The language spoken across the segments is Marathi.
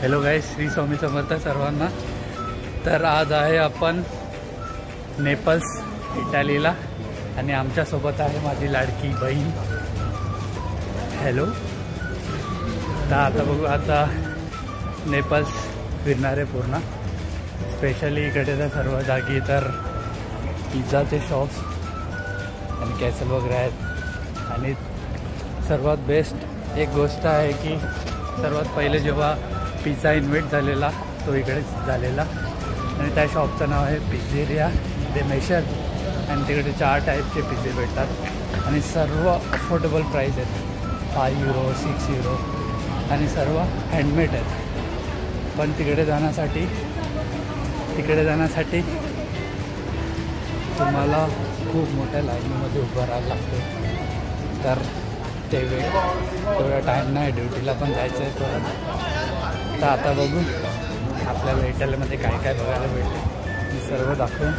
हॅलो गाईस, श्री स्वामी समर्थ सर्वांना। तर आज आहे आपण नेपल्स इटालीला आणि आमच्यासोबत आहे माझी लाडकी बहीण। हॅलो। तर आता बघू, आता नेपल्स फिरणार आहे पूर्ण। स्पेशली इकडे तर सर्व जागी तर पिझ्झाचे शॉप्स आणि कॅसल वगैरे आहेत। आणि सर्वात बेस्ट एक गोष्ट आहे की सर्वात पहिले जेव्हा पिझ्झा इन्व्हेंट झालेला तो इकडेच झालेला आणि त्या शॉपचं नाव आहे पिझ्झेरिया दे मेशर। आणि तिकडे 4 टाईपचे पिझ्झे भेटतात आणि सर्व अफोर्डेबल प्राईस आहेत, 5 युरो 6 युरो आणि सर्व हँडमेड आहेत। पण तिकडे जाण्यासाठी तुम्हाला खूप मोठ्या लाईनीमध्ये उभं राहायला लागतं। तर तेवढा टाईम नाही, ड्युटीला पण जायचं आहे परत। तर आता बघू आपल्याला इटालीमध्ये काय काय बघायला भेटते, मी सर्व दाखवून।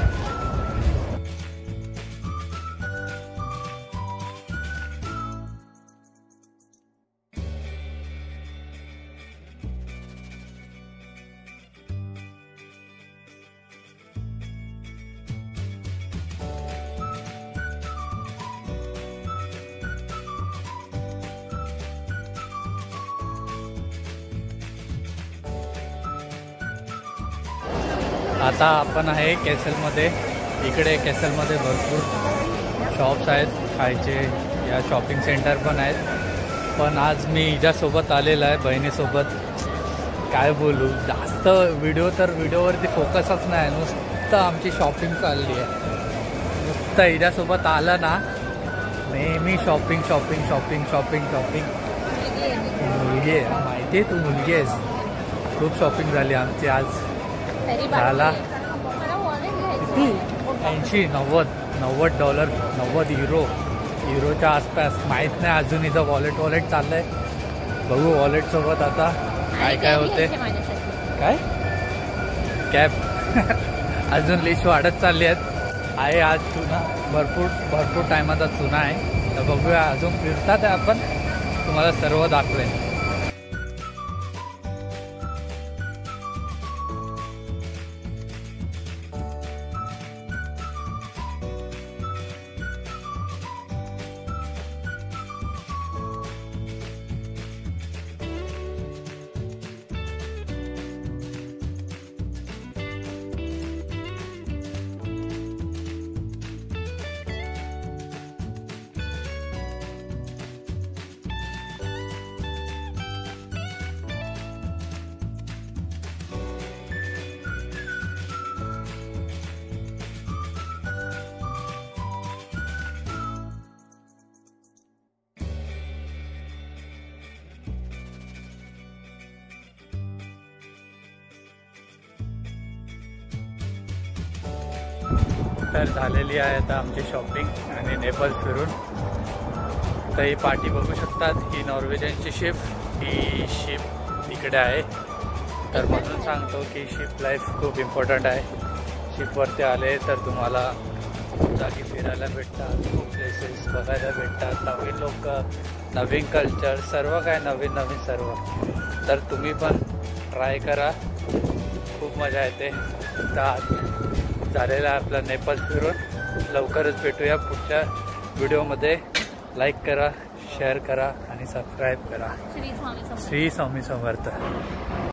आता आपण आहे कॅसलमध्ये। इकडे कॅसलमध्ये भरपूर शॉप्स आहेत खायचे, या शॉपिंग सेंटर पण आहेत। पण आज मी हिच्यासोबत आलेला आहे, बहिणीसोबत। काय बोलू, जास्त व्हिडिओवरती फोकसच नाही, नुसतं आमची शॉपिंग चालली आहे। नुसतं हिच्यासोबत आलं ना नेहमी shopping shopping shopping shopping shopping. मुलगी आहे, माहिती आहे तू मुलगी आहेस। खूप शॉपिंग झाली आमची आज। झाला किती 80-90 डॉलर, 90 युरोच्या आसपास। माहीत नाही अजून, इथं वॉलेट चाललंय। बघू वॉलेटसोबत आता काय काय होते। काय कॅब अजून लिस्ट वाढत चालली आहे आज चुना भरपूर टायमाचा चुना आहे। तर बघूया, अजून फिरतात आहे आपण, तुम्हाला सर्व दाखवेन। तर झालेली आहे आता आमची शॉपिंग आणि नेपल्स फिरून। तर ही पार्टी बघू शकतात, ही नॉर्वेजियनची शिप, ही शिप इकडे आहे। तर म्हणून सांगतो की शिप लाईफ खूप इम्पॉर्टंट आहे। शिपवरती आले तर तुम्हाला खूप जागी फिरायला भेटतात, खूप प्लेसेस बघायला भेटतात, नवीन लोक, नवीन कल्चर, सर्व काय नवीन सर्व। तर तुम्ही पण ट्राय करा, खूप मजा येते। तर झालेला आहे आपला नेपल्स फिरून। लवकरच भेटूया पुढच्या व्हिडिओमध्ये। लाईक करा, शेअर करा आणि सबस्क्राईब करा। श्री स्वामी समर्थ।